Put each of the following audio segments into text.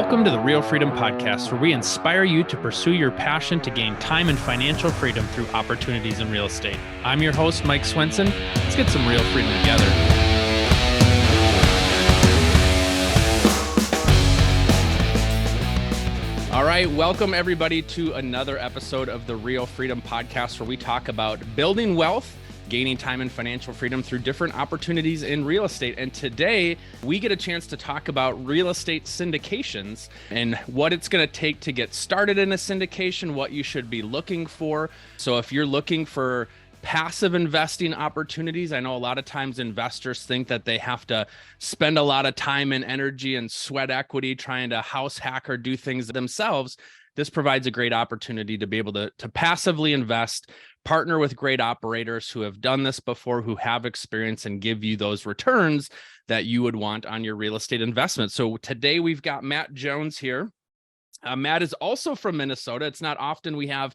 Welcome to the Real Freedom Podcast, where we inspire you to pursue your passion to gain time and financial freedom through opportunities in real estate. I'm your host, Mike Swenson. Let's get some real freedom together. All right, welcome everybody to another episode of the Real Freedom Podcast, where we talk about building wealth, gaining time and financial freedom through different opportunities in real estate. And today we get a chance to talk about real estate syndications and what it's going to take to get started in a syndication, what you should be looking for. So if you're looking for passive investing opportunities, I know a lot of times investors think that they have to spend a lot of time and energy and sweat equity trying to house hack or do things themselves. This provides a great opportunity to be able to passively invest, partner with great operators who have done this before, who have experience, and give you those returns that you would want on your real estate investment. So today we've got Matt Jones here. Matt is also from Minnesota. It's not often we have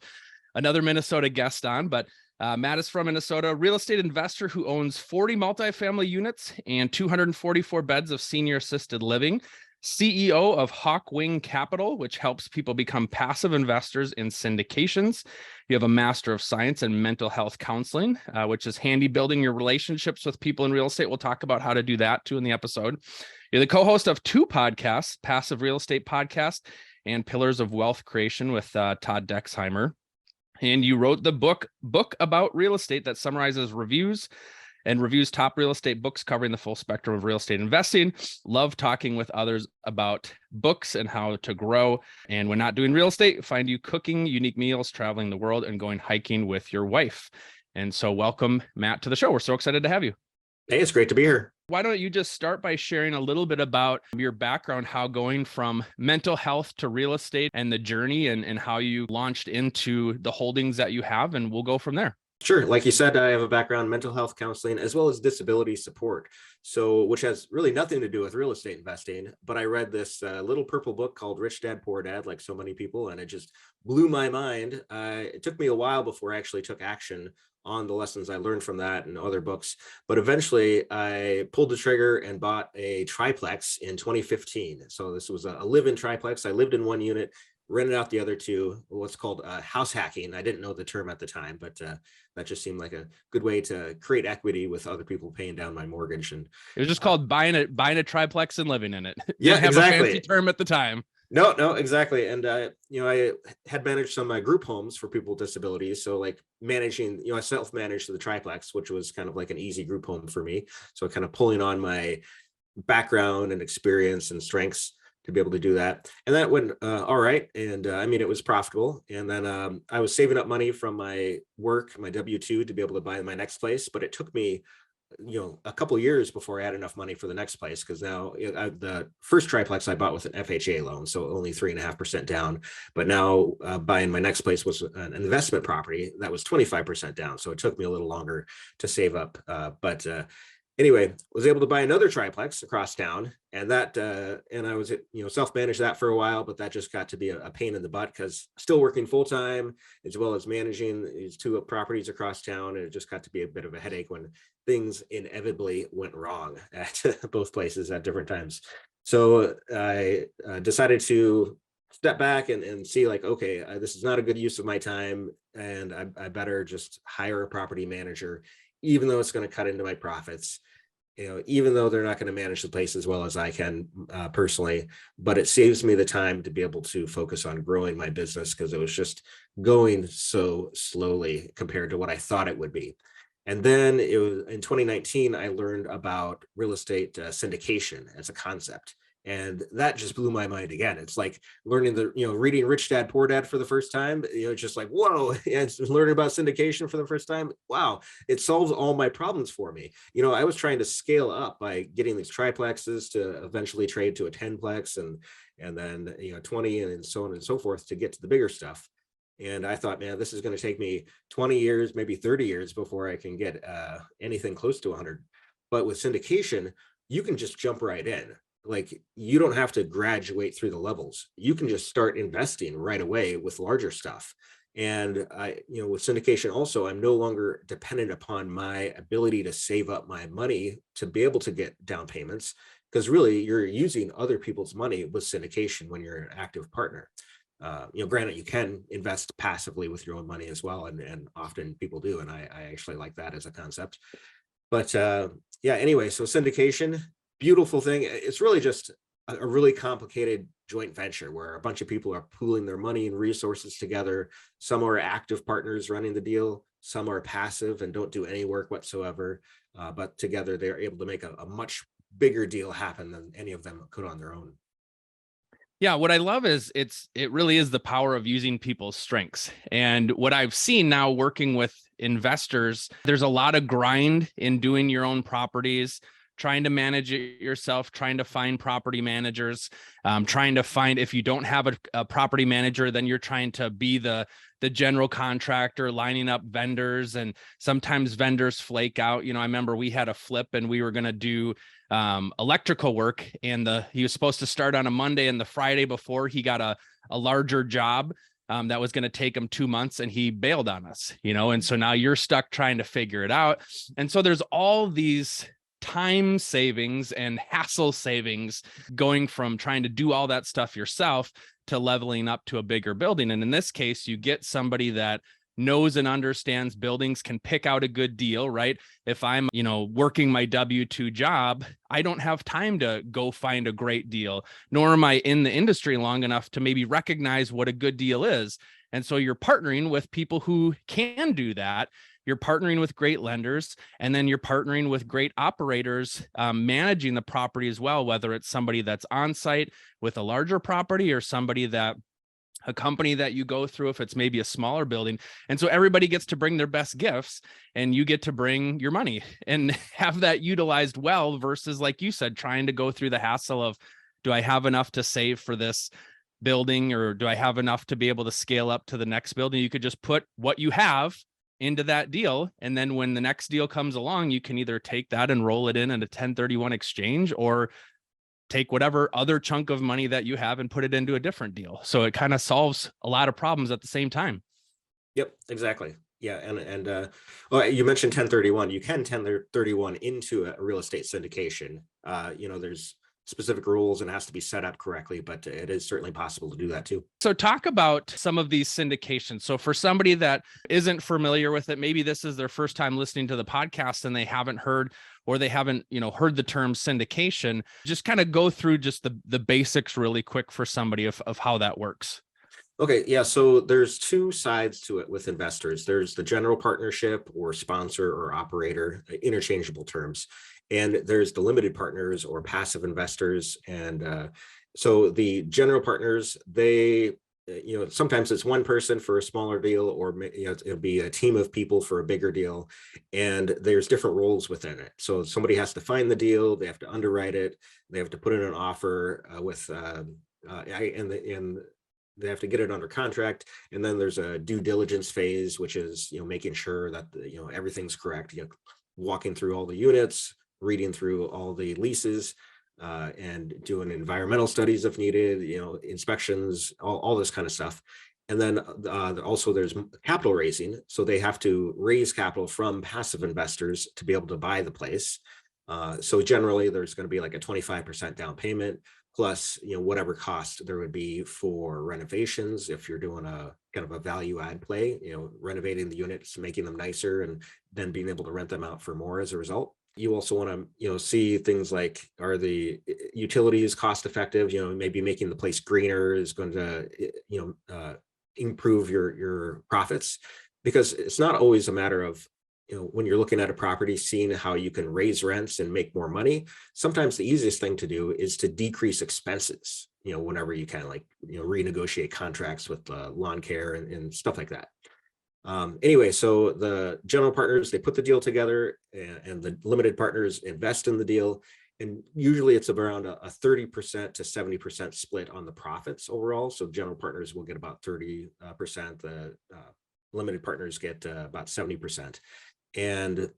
another Minnesota guest on, but Matt is from Minnesota, a real estate investor who owns 40 multifamily units and 244 beds of senior assisted living. CEO of Hawkwing Capital, which helps people become passive investors in syndications. You have a Master of Science in Mental Health Counseling, which is handy building your relationships with people in real estate. We'll talk about how to do that too in the episode. You're the co-host of two podcasts, Passive Real Estate Podcast and Pillars of Wealth Creation with Todd Dexheimer. And you wrote the book about real estate that summarizes reviews top real estate books covering the full spectrum of real estate investing. Love talking with others about books and how to grow. And when not doing real estate, find you cooking unique meals, traveling the world, and going hiking with your wife. And so welcome, Matt, to the show. We're so excited to have you. Hey, it's great to be here. Why don't you just start by sharing a little bit about your background, how going from mental health to real estate and the journey and how you launched into the holdings that you have, and we'll go from there. Sure. Like you said, I have a background in mental health counseling as well as disability support. So, which has really nothing to do with real estate investing. But I read this little purple book called Rich Dad, Poor Dad, like so many people, and it just blew my mind. It took me a while before I actually took action on the lessons I learned from that and other books. But eventually I pulled the trigger and bought a triplex in 2015. So this was a live-in triplex. I lived in one unit, rented out the other two, what's called house hacking. I didn't know the term at the time, but that just seemed like a good way to create equity with other people paying down my mortgage. And it was just called buying a triplex and living in it. Yeah, have exactly. A fancy term at the time. No, exactly. And, I had managed some group homes for people with disabilities. So like managing, I self-managed the triplex, which was kind of like an easy group home for me. So kind of pulling on my background and experience and strengths to be able to do that. And that went all right. And it was profitable. And then I was saving up money from my work, my W-2, to be able to buy my next place. But it took me a couple of years before I had enough money for the next place, because now the first triplex I bought with an FHA loan, so only 3.5% down. But now buying my next place was an investment property that was 25% down. So it took me a little longer to save up. But anyway, was able to buy another triplex across town, and that and I was self-managed that for a while, but that just got to be a pain in the butt because still working full-time as well as managing these two properties across town, and it just got to be a bit of a headache when things inevitably went wrong at both places at different times. So I decided to step back and see like, okay, this is not a good use of my time, and I better just hire a property manager, even though it's going to cut into my profits, even though they're not going to manage the place as well as I can personally, but it saves me the time to be able to focus on growing my business, because it was just going so slowly compared to what I thought it would be. And then it was in 2019, I learned about real estate syndication as a concept. And that just blew my mind again. It's like learning reading Rich Dad, Poor Dad for the first time, just like, whoa, and learning about syndication for the first time. Wow, it solves all my problems for me. I was trying to scale up by getting these triplexes to eventually trade to a 10plex and then, 20 and so on and so forth to get to the bigger stuff. And I thought, man, this is going to take me 20 years, maybe 30 years before I can get anything close to 100. But with syndication, you can just jump right in. Like, you don't have to graduate through the levels. You can just start investing right away with larger stuff. And with syndication also, I'm no longer dependent upon my ability to save up my money to be able to get down payments, because really you're using other people's money with syndication when you're an active partner. Granted, you can invest passively with your own money as well, and often people do, and I actually like that as a concept. But yeah, anyway, so syndication, beautiful thing. It's really just a really complicated joint venture where a bunch of people are pooling their money and resources together. Some are active partners running the deal, some are passive and don't do any work whatsoever. But together they're able to make a much bigger deal happen than any of them could on their own. Yeah, what I love is it really is the power of using people's strengths. And what I've seen now working with investors, there's a lot of grind in doing your own properties, trying to manage it yourself, trying to find property managers, trying to find, if you don't have a property manager, then you're trying to be the general contractor, lining up vendors, and sometimes vendors flake out. I remember we had a flip and we were going to do electrical work, and he was supposed to start on a Monday, and the Friday before he got a larger job that was going to take him 2 months, and he bailed on us, and so now you're stuck trying to figure it out. And so there's all these time savings and hassle savings going from trying to do all that stuff yourself to leveling up to a bigger building. And in this case, you get somebody that knows and understands buildings, can pick out a good deal, right? If I'm, working my W-2 job, I don't have time to go find a great deal, nor am I in the industry long enough to maybe recognize what a good deal is. And so you're partnering with people who can do that. You're partnering with great lenders, and then you're partnering with great operators managing the property as well, whether it's somebody that's on site with a larger property or a company that you go through if it's maybe a smaller building. And so everybody gets to bring their best gifts, and you get to bring your money and have that utilized well, versus, like you said, trying to go through the hassle of, do I have enough to save for this building, or do I have enough to be able to scale up to the next building? You could just put what you have into that deal, and then when the next deal comes along, you can either take that and roll it in a 1031 exchange, or take whatever other chunk of money that you have and put it into a different deal. So it kind of solves a lot of problems at the same time. Yep, exactly. Yeah, and well, you mentioned 1031. You can 1031 into a real estate syndication. There's specific rules and it has to be set up correctly, but it is certainly possible to do that too. So talk about some of these syndications. So for somebody that isn't familiar with it, maybe this is their first time listening to the podcast and they haven't heard, or they haven't, heard the term syndication, just kind of go through just the basics really quick for somebody of how that works. Okay, yeah, so there's two sides to it with investors. There's the general partnership or sponsor or operator, interchangeable terms. And there's the limited partners or passive investors. And so the general partners, they, sometimes it's one person for a smaller deal, or it'll be a team of people for a bigger deal. And there's different roles within it. So somebody has to find the deal, they have to underwrite it, they have to put in an offer and they have to get it under contract, and then there's a due diligence phase, which is making sure that everything's correct, walking through all the units, reading through all the leases, and doing environmental studies if needed, inspections, all this kind of stuff. And then also there's capital raising, so they have to raise capital from passive investors to be able to buy the place. So generally there's going to be like a 25% down payment, plus whatever cost there would be for renovations if you're doing a kind of a value add play, renovating the units, making them nicer, and then being able to rent them out for more as a result. You also want to see things like, are the utilities cost effective? Maybe making the place greener is going to improve your profits, because it's not always a matter of when you're looking at a property, seeing how you can raise rents and make more money. Sometimes the easiest thing to do is to decrease expenses, whenever you can, like, renegotiate contracts with lawn care and stuff like that. Anyway, so the general partners, they put the deal together, and the limited partners invest in the deal. And usually it's around a 30% to 70% split on the profits overall. So general partners will get about 30%, the limited partners get about 70%. And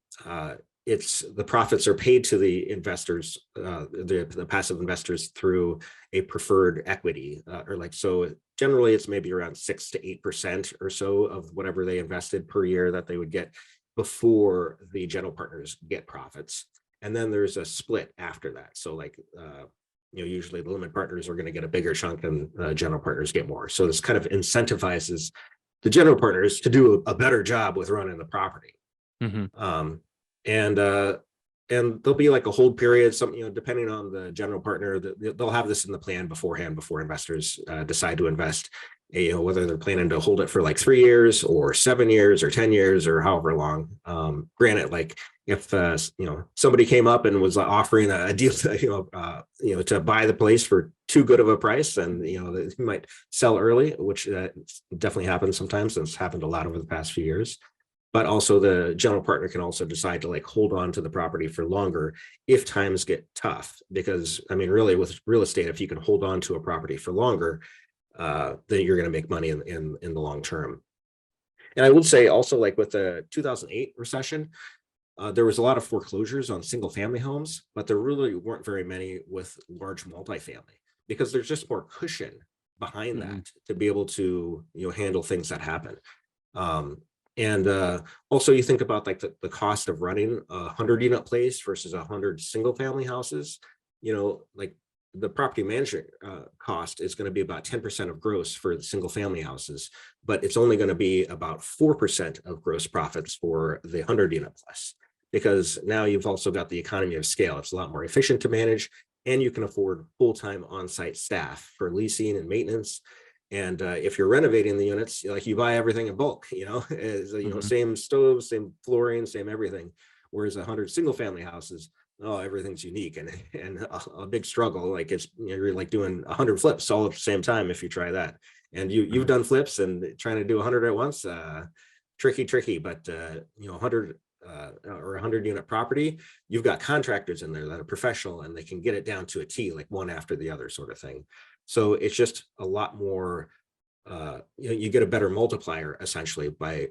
it's the profits are paid to the investors, the passive investors through a preferred equity, or like, so generally it's maybe around 6 to 8% or so of whatever they invested per year that they would get before the general partners get profits. And then there's a split after that. So like, usually the limited partners are going to get a bigger chunk and general partners get more. So this kind of incentivizes the general partners to do a better job with running the property. Mm-hmm. And there'll be like a hold period, something, depending on the general partner, they'll have this in the plan beforehand before investors decide to invest, whether they're planning to hold it for like 3 years or 7 years or 10 years or however long. Granted, like if, somebody came up and was offering a deal, to buy the place for too good of a price, and, they might sell early, which definitely happens sometimes. It's happened a lot over the past few years. But also the general partner can also decide to like hold on to the property for longer if times get tough. Because I mean, really with real estate, if you can hold on to a property for longer, then you're going to make money in the long term. And I would say also, like with the 2008 recession, there was a lot of foreclosures on single family homes, but there really weren't very many with large multifamily, because there's just more cushion behind that to be able to handle things that happen. And also you think about like the cost of running a 100-unit place versus 100 single family houses, like the property management cost is going to be about 10% of gross for the single family houses, but it's only going to be about 4% of gross profits for the 100-unit plus, because now you've also got the economy of scale. It's a lot more efficient to manage, and you can afford full-time on-site staff for leasing and maintenance. And if you're renovating the units, like you buy everything in bulk, same stoves, same flooring, same everything. Whereas 100 single family houses, everything's unique and a big struggle. Like it's, you're like doing 100 flips all at the same time if you try that. And you've done flips, and trying to do 100 at once, tricky. But 100 or 100-unit property, you've got contractors in there that are professional, and they can get it down to a T, like one after the other sort of thing. So it's just a lot more, you get a better multiplier essentially by,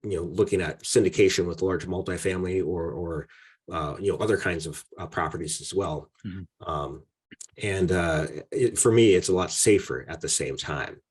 looking at syndication with large multifamily or other kinds of properties as well. For me, it's a lot safer at the same time.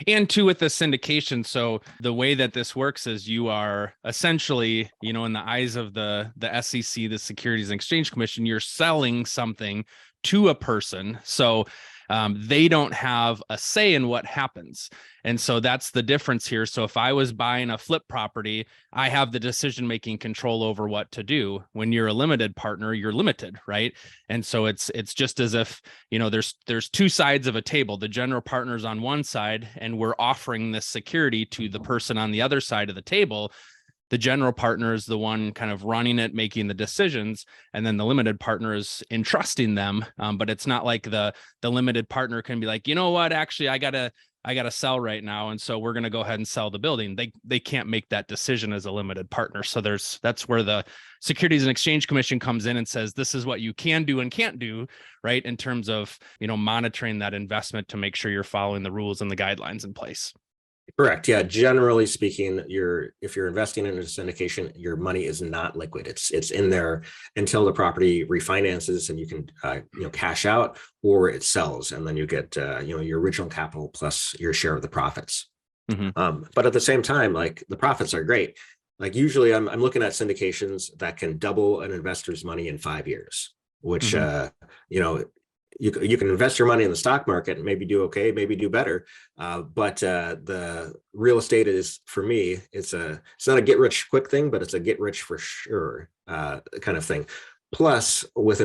And too, with the syndication, so the way that this works is you are essentially, in the eyes of the SEC, the Securities and Exchange Commission, you're selling something to a person. So they don't have a say in what happens. And so that's the difference here. So if I was buying a flip property, I have the decision-making control over what to do. When you're a limited partner, you're limited, right? And so it's just as if, there's two sides of a table. The general partner's on one side, and we're offering this security to the person on the other side of the table. The general partner is the one kind of running it, making the decisions, and then the limited partner is entrusting them. But it's not like the limited partner can be like, you know what, actually, I gotta sell right now, and so we're gonna go ahead and sell the building. They can't make that decision as a limited partner. So that's where the Securities and Exchange Commission comes in and says, this is what you can do and can't do, right? In terms of monitoring that investment to make sure you're following the rules and the guidelines in place. Correct. Yeah. Generally speaking, if you're investing in a syndication, your money is not liquid. It's in there until the property refinances and you can cash out, or it sells, and then you get your original capital plus your share of the profits. But at the same time, like the profits are great. Like usually, I'm looking at syndications that can double an investor's money in 5 years, which you can invest your money in the stock market and maybe do okay, maybe do better. But the real estate is, for me, it's not a get rich quick thing, but it's a get rich for sure kind of thing. Plus, with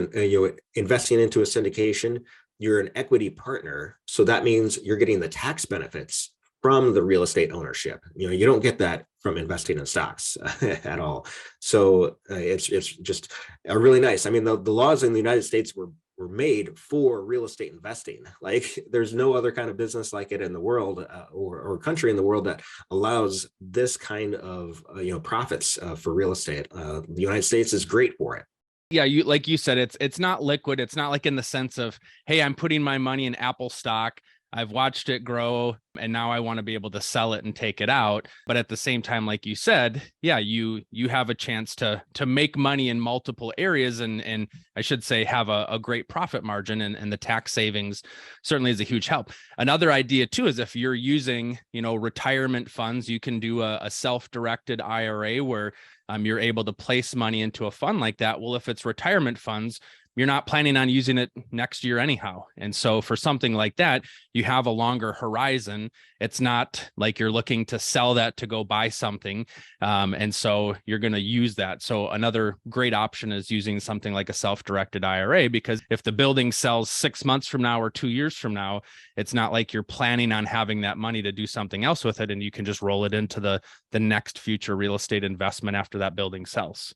investing into a syndication, you're an equity partner. So that means you're getting the tax benefits from the real estate ownership. You don't get that from investing in stocks at all. So it's just really nice. I mean, the laws in the United States were made for real estate investing. Like there's no other kind of business like it in the world or country in the world that allows this kind of profits for real estate. The United States is great for it. Yeah, like you said, it's not liquid. It's not like in the sense of, hey, I'm putting my money in Apple stock. I've watched it grow, and now I want to be able to sell it and take it out. But at the same time, like you said, yeah, you have a chance to make money in multiple areas, and I should say have a great profit margin, and the tax savings certainly is a huge help. Another idea too is if you're using, retirement funds, you can do a self-directed IRA where you're able to place money into a fund like that. Well, if it's retirement funds, you're not planning on using it next year anyhow. And so for something like that, you have a longer horizon. It's not like you're looking to sell that to go buy something. And so you're going to use that. So another great option is using something like a self-directed IRA, because if the building sells 6 months from now or 2 years from now, it's not like you're planning on having that money to do something else with it. And you can just roll it into the next future real estate investment after that building sells.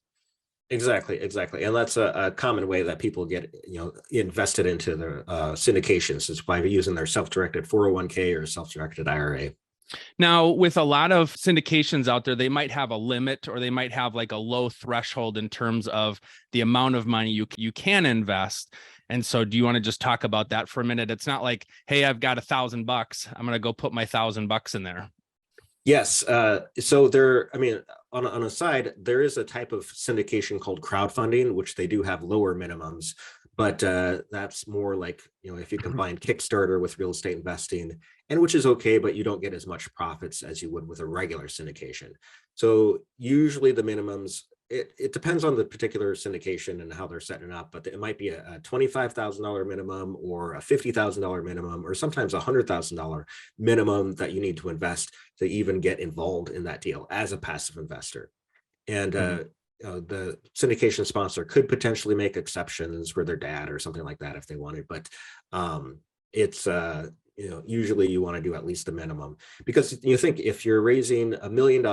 Exactly. And that's a common way that people get, invested into their syndications, is by using their self-directed 401k or self-directed IRA. Now, with a lot of syndications out there, they might have a limit, or they might have like a low threshold in terms of the amount of money you can invest. And so do you want to just talk about that for a minute? It's not like, hey, I've got $1,000. I'm going to go put my $1,000 in there. Yes. So there, on a side, there is a type of syndication called crowdfunding, which they do have lower minimums, but that's more like, if you combine Kickstarter with real estate investing, and which is okay, but you don't get as much profits as you would with a regular syndication. So usually the minimums, it depends on the particular syndication and how they're setting it up, but it might be a $25,000 minimum, or a $50,000 minimum, or sometimes a $100,000 minimum that you need to invest to even get involved in that deal as a passive investor. And the syndication sponsor could potentially make exceptions for their dad or something like that if they wanted, but it's usually you want to do at least the minimum, because you think if you're raising $1 million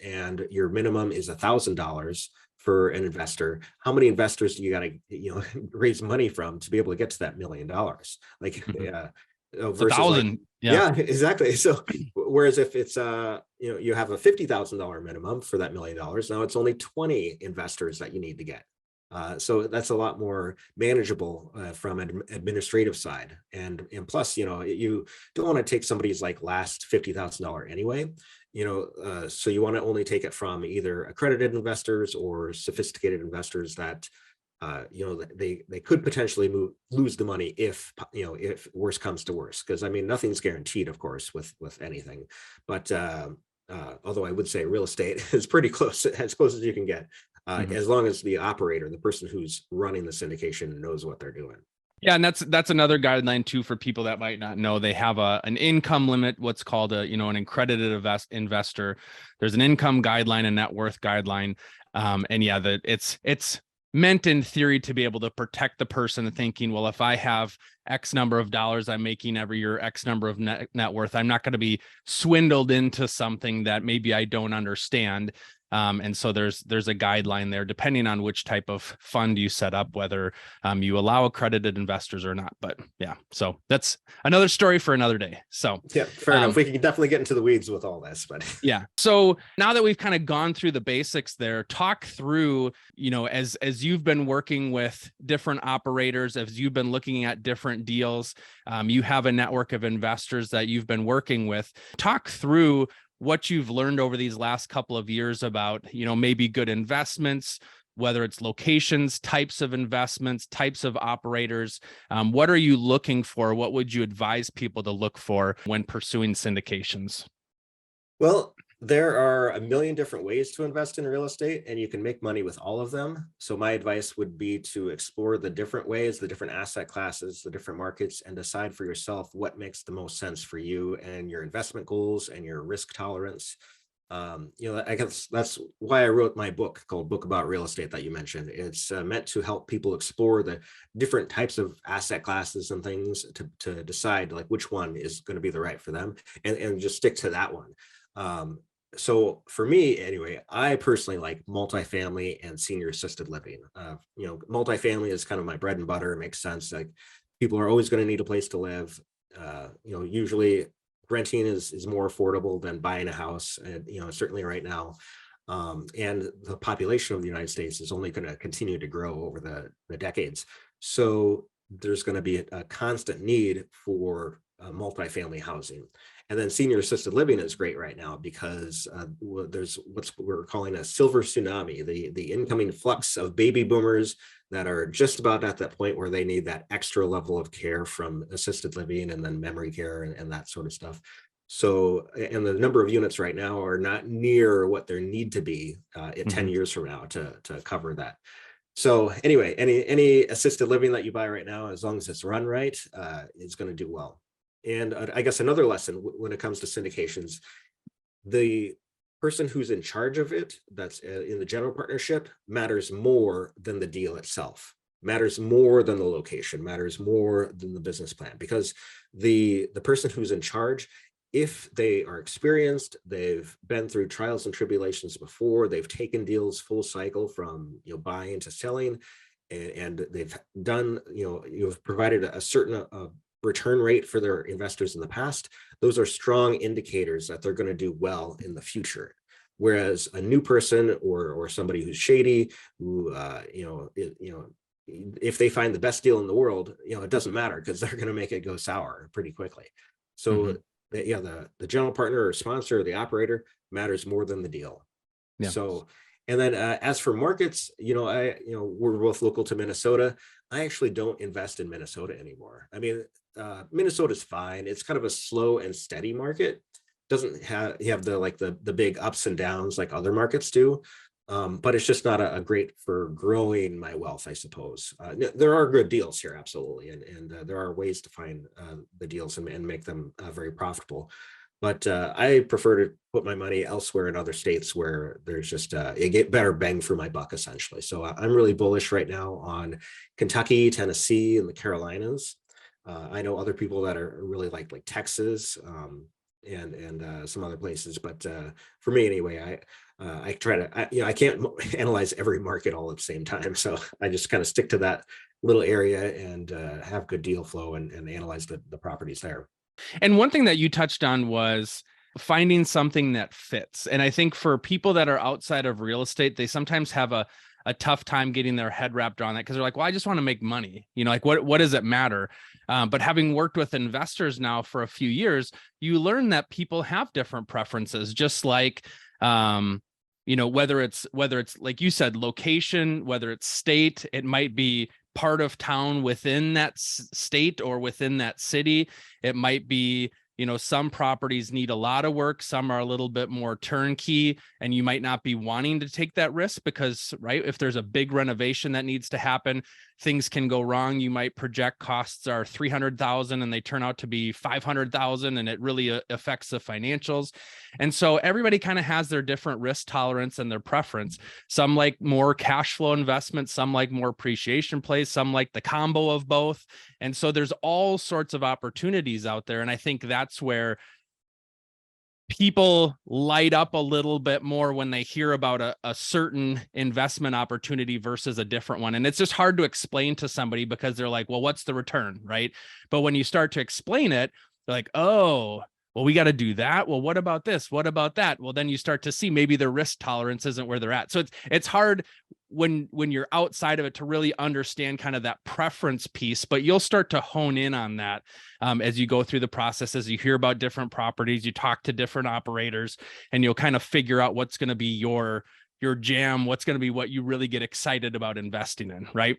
and your minimum is $1,000 for an investor, how many investors do you got to raise money from to be able to get to that $1 million? Like versus 1,000. Like, yeah, exactly. So whereas if it's you have a $50,000 minimum for that $1 million, now it's only 20 investors that you need to get. So that's a lot more manageable from an administrative side. And plus, you don't want to take somebody's like last $50,000 anyway, so you want to only take it from either accredited investors or sophisticated investors that, they could potentially lose the money if worse comes to worse. Because nothing's guaranteed, of course, with anything. But although I would say real estate is pretty close, as close as you can get. As long as the operator, the person who's running the syndication, knows what they're doing. Yeah, and that's another guideline too for people that might not know. They have an income limit, what's called an accredited investor. There's an income guideline, a net worth guideline, and yeah, it's meant in theory to be able to protect the person thinking, well, if I have X number of dollars I'm making every year, X number of net worth, I'm not going to be swindled into something that maybe I don't understand. And so there's a guideline there, depending on which type of fund you set up, whether you allow accredited investors or not. But yeah, so that's another story for another day. So yeah, fair enough. We can definitely get into the weeds with all this, but yeah. So now that we've kind of gone through the basics there, talk through, as you've been working with different operators, as you've been looking at different deals, you have a network of investors that you've been working with. Talk through what you've learned over these last couple of years about, maybe good investments, whether it's locations, types of investments, types of operators. What are you looking for? What would you advise people to look for when pursuing syndications? Well, there are a million different ways to invest in real estate, and you can make money with all of them. So my advice would be to explore the different ways, the different asset classes, the different markets, and decide for yourself what makes the most sense for you and your investment goals and your risk tolerance. I guess that's why I wrote my book called Book About Real Estate that you mentioned. It's meant to help people explore the different types of asset classes and things to decide like which one is going to be the right for them, and just stick to that one. So for me, anyway, I personally like multifamily and senior assisted living. Multifamily is kind of my bread and butter. It makes sense. Like people are always going to need a place to live. Usually renting is more affordable than buying a house, certainly right now. And the population of the United States is only going to continue to grow over the decades. So there's going to be a constant need for multifamily housing. And then senior assisted living is great right now because there's what we're calling a silver tsunami, the incoming flux of baby boomers that are just about at that point where they need that extra level of care from assisted living and then memory care and that sort of stuff. So, and the number of units right now are not near what there need to be at 10 years from now to cover that. So anyway, any assisted living that you buy right now, as long as it's run right, is going to do well. And I guess another lesson when it comes to syndications, the person who's in charge of it, that's in the general partnership, matters more than the deal itself, matters more than the location, matters more than the business plan, because the person who's in charge, if they are experienced, they've been through trials and tribulations before, they've taken deals full cycle from buying to selling, and they've done, you've provided a certain return rate for their investors in the past, those are strong indicators that they're going to do well in the future. Whereas a new person or somebody who's shady, who if they find the best deal in the world, it doesn't matter because they're going to make it go sour pretty quickly. So the general partner or sponsor or the operator matters more than the deal. Yeah. So, and then as for markets, we're both local to Minnesota. I actually don't invest in Minnesota anymore. I mean, Minnesota's fine. It's kind of a slow and steady market. Doesn't have the big ups and downs like other markets do. But it's just not a great for growing my wealth, I suppose. There are good deals here, absolutely, and there are ways to find the deals and make them very profitable. But I prefer to put my money elsewhere in other states where there's just you get better bang for my buck, essentially. So I'm really bullish right now on Kentucky, Tennessee, and the Carolinas. I know other people that are really like Texas and some other places, but for me anyway, I try to, I can't analyze every market all at the same time. So I just kind of stick to that little area and have good deal flow and analyze the properties there. And one thing that you touched on was finding something that fits. And I think for people that are outside of real estate, they sometimes have a tough time getting their head wrapped around that because they're like, well, I just want to make money. Like what does it matter? But having worked with investors now for a few years, you learn that people have different preferences, just like, whether it's like you said, location, whether it's state, it might be part of town within that state or within that city. It might be, some properties need a lot of work. Some are a little bit more turnkey, and you might not be wanting to take that risk because, right, if there's a big renovation that needs to happen, things can go wrong. You might project costs are $300,000 and they turn out to be $500,000, and it really affects the financials. And so everybody kind of has their different risk tolerance and their preference. Some like more cash flow investments, some like more appreciation plays, some like the combo of both. And so there's all sorts of opportunities out there. And I think that's where people light up a little bit more when they hear about a certain investment opportunity versus a different one. And it's just hard to explain to somebody because they're like, well, what's the return, right? But when you start to explain it, they're like, oh, well, we got to do that. Well, what about this? What about that? Well, then you start to see maybe their risk tolerance isn't where they're at. So it's hard when you're outside of it to really understand kind of that preference piece, but you'll start to hone in on that as you go through the process, as you hear about different properties, you talk to different operators, and you'll kind of figure out what's going to be your jam, what's going to be what you really get excited about investing in, right?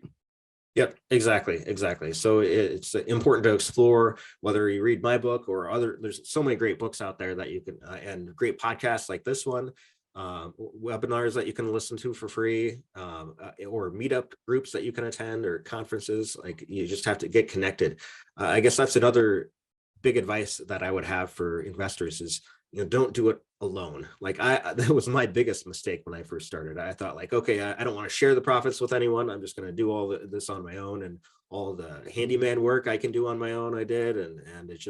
Yep, exactly. So it's important to explore, whether you read my book or there's so many great books out there that you can, and great podcasts like this one, webinars that you can listen to for free, or meetup groups that you can attend, or conferences. Like, you just have to get connected. I guess that's another big advice that I would have for investors is, don't do it alone. Like that was my biggest mistake when I first started. I thought like, okay, I don't want to share the profits with anyone. I'm just going to do all this on my own, and all the handyman work I can do on my own, I did. And it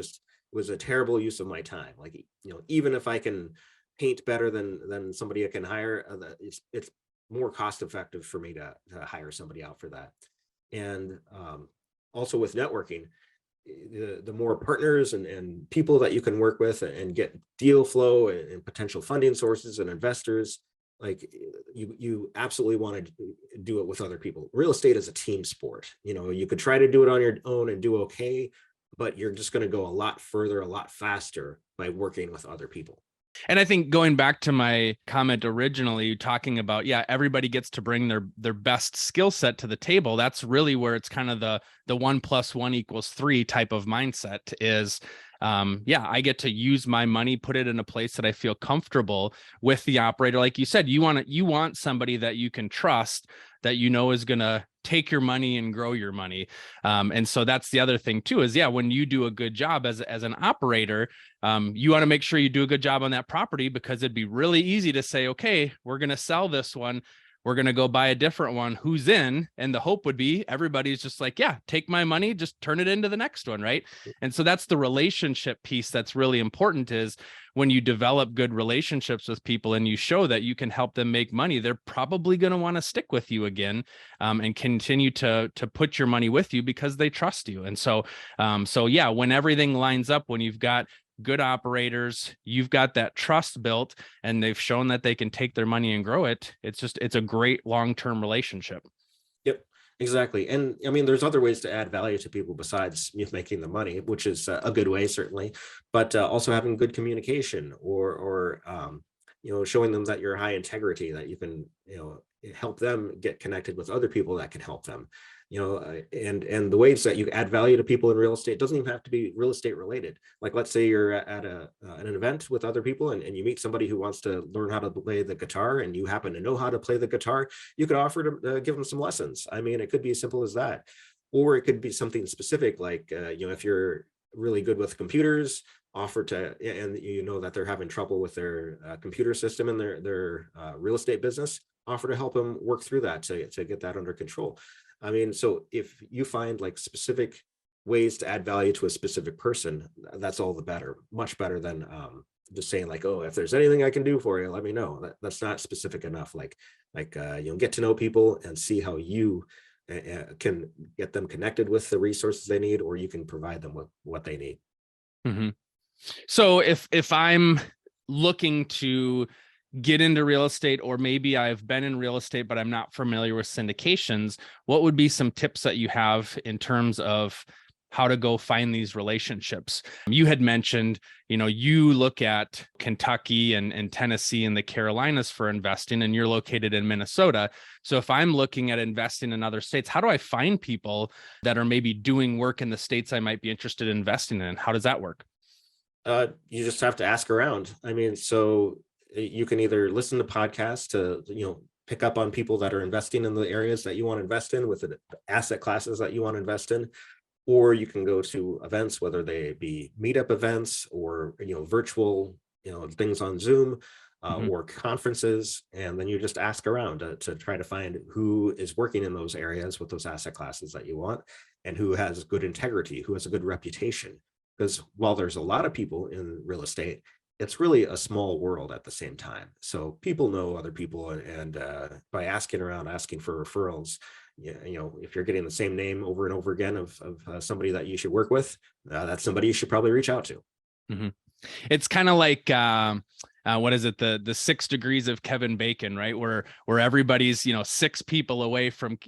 was a terrible use of my time. Like, even if I can paint better than somebody I can hire, it's more cost effective for me to hire somebody out for that. And also with networking, the more partners and people that you can work with and get deal flow and potential funding sources and investors, like you absolutely want to do it with other people. Real estate is a team sport. You could try to do it on your own and do okay, but you're just going to go a lot further, a lot faster by working with other people. And I think going back to my comment originally, talking about, yeah, everybody gets to bring their best skill set to the table. That's really where it's kind of the 1 + 1 = 3 type of mindset is, yeah, I get to use my money, put it in a place that I feel comfortable with the operator. Like you said, you want somebody that you can trust, that you know is going to take your money and grow your money. And so that's the other thing too, is yeah, when you do a good job as an operator, you want to make sure you do a good job on that property, because it'd be really easy to say, okay, we're going to sell this one, we're going to go buy a different one. Who's in? And the hope would be everybody's just like, yeah, take my money, just turn it into the next one. Right. And so that's the relationship piece that's really important, is when you develop good relationships with people and you show that you can help them make money, they're probably going to want to stick with you again, and continue to put your money with you because they trust you. And so, so yeah, when everything lines up, when you've got good operators, you've got that trust built, and they've shown that they can take their money and grow it, it's a great long-term relationship. Yep, exactly. And I mean, there's other ways to add value to people besides making the money, which is a good way, certainly, but also having good communication, or showing them that you're high integrity, that you can, help them get connected with other people that can help them. And the ways that you add value to people in real estate doesn't even have to be real estate related. Like, let's say you're at an event with other people, and you meet somebody who wants to learn how to play the guitar, and you happen to know how to play the guitar. You could offer to give them some lessons. I mean, it could be as simple as that, or it could be something specific, like if you're really good with computers, offer to, and you know that they're having trouble with their computer system in their real estate business, offer to help them work through that to get that under control. I mean, so if you find like specific ways to add value to a specific person, that's all the better, much better than just saying like, oh, if there's anything I can do for you, let me know. That's not specific enough. Like get to know people and see how you can get them connected with the resources they need, or you can provide them with what they need. Mm-hmm. So if I'm looking to get into real estate, or maybe I've been in real estate, but I'm not familiar with syndications, what would be some tips that you have in terms of how to go find these relationships? You had mentioned, you look at Kentucky and Tennessee and the Carolinas for investing, and you're located in Minnesota. So if I'm looking at investing in other states, how do I find people that are maybe doing work in the states I might be interested in investing in? How does that work? You just have to ask around. I mean, so you can either listen to podcasts to, pick up on people that are investing in the areas that you want to invest in with the asset classes that you want to invest in, or you can go to events, whether they be meetup events or, virtual, things on Zoom, or conferences. And then you just ask around to try to find who is working in those areas with those asset classes that you want, and who has good integrity, who has a good reputation. Because while there's a lot of people in real estate, it's really a small world at the same time. So people know other people, and by asking around, asking for referrals, if you're getting the same name over and over again of somebody that you should work with, that's somebody you should probably reach out to. Mm-hmm. It's kind of like, what is it? The 6 degrees of Kevin Bacon, right? Where everybody's, 6 people away from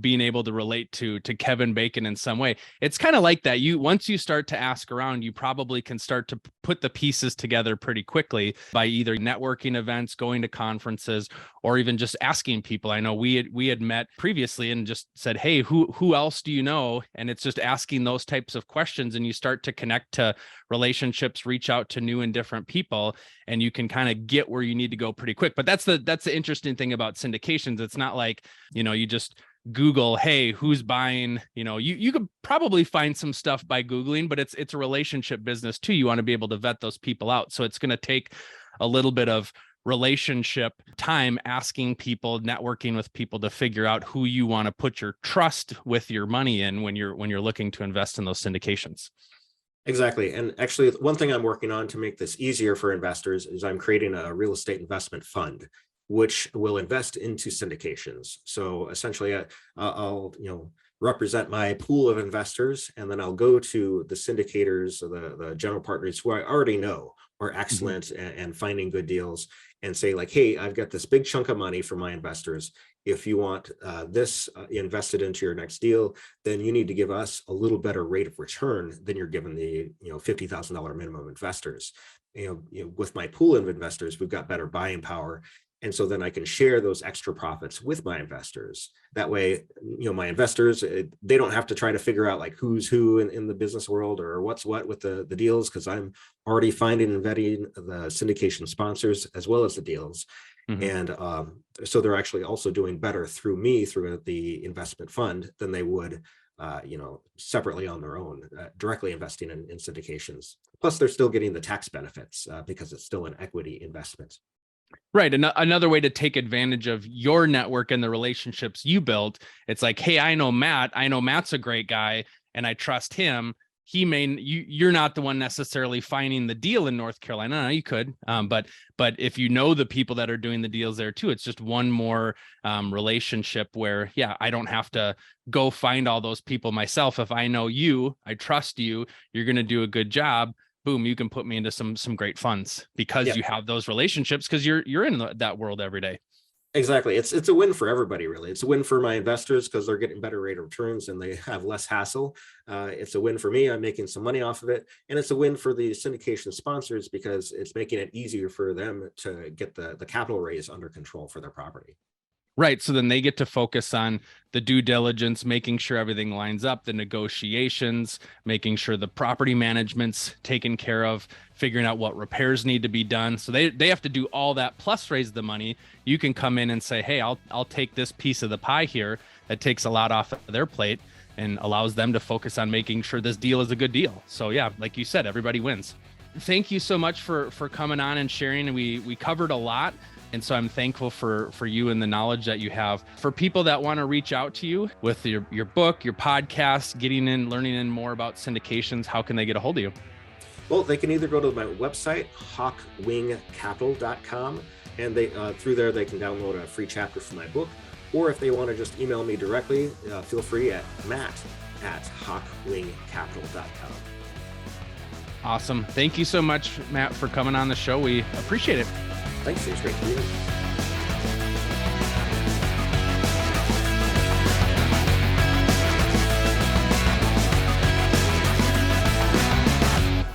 being able to relate to Kevin Bacon in some way. It's kind of like that. Once you start to ask around, you probably can start to put the pieces together pretty quickly by either networking events, going to conferences, or even just asking people. I know we had met previously and just said, hey, who else do you know? And it's just asking those types of questions, and you start to connect to relationships, reach out to new and different people, and you can kind of get where you need to go pretty quick. But that's the interesting thing about syndications. It's not like, you just Google, hey, who's buying, you could probably find some stuff by Googling, but it's a relationship business too. You want to be able to vet those people out. So it's going to take a little bit of relationship time, asking people, networking with people to figure out who you want to put your trust with your money in when you're looking to invest in those syndications. Exactly. And actually, one thing I'm working on to make this easier for investors is I'm creating a real estate investment fund, which will invest into syndications. So essentially, I'll represent my pool of investors, and then I'll go to the syndicators, or the general partners who I already know are excellent and finding good deals, and say like, hey, I've got this big chunk of money for my investors. if you want this invested into your next deal, then you need to give us a little better rate of return than you're giving the $50,000 minimum investors. With my pool of investors, we've got better buying power. And so then I can share those extra profits with my investors. That way, my investors, they don't have to try to figure out like who's who in the business world or what's what with the deals, because I'm already finding and vetting the syndication sponsors as well as the deals. And so they're actually also doing better through me, through the investment fund, than they would separately on their own, directly investing in syndications. Plus, they're still getting the tax benefits because it's still an equity investment. Right. Another way to take advantage of your network and the relationships you built. It's like, hey, I know Matt. I know Matt's a great guy and I trust him. You're not the one necessarily finding the deal in North Carolina. No, you could, but if you know the people that are doing the deals there too, it's just one more relationship where, yeah, I don't have to go find all those people myself. If I know you, I trust you, you're going to do a good job. Boom, you can put me into some great funds because you have those relationships, because you're in that world every day. Exactly. It's a win for everybody, really. It's a win for my investors because they're getting better rate of returns and they have less hassle. It's a win for me. I'm making some money off of it. And it's a win for the syndication sponsors because it's making it easier for them to get the capital raise under control for their property. Right. So then they get to focus on the due diligence, making sure everything lines up, the negotiations, making sure the property management's taken care of, figuring out what repairs need to be done. So they have to do all that plus raise the money. You can come in and say, hey, I'll take this piece of the pie here. That takes a lot off of their plate and allows them to focus on making sure this deal is a good deal. So yeah, like you said, everybody wins. Thank you so much for coming on and sharing. We covered a lot. And so I'm thankful for you and the knowledge that you have. For people that want to reach out to you with your book, your podcast, learning in more about syndications, how can they get a hold of you? Well, they can either go to my website, hawkwingcapital.com, and through there they can download a free chapter from my book. Or if they want to just email me directly, feel free at matt@hawkwingcapital.com. Awesome. Thank you so much, Matt, for coming on the show. We appreciate it. Thanks. It was great to meet you.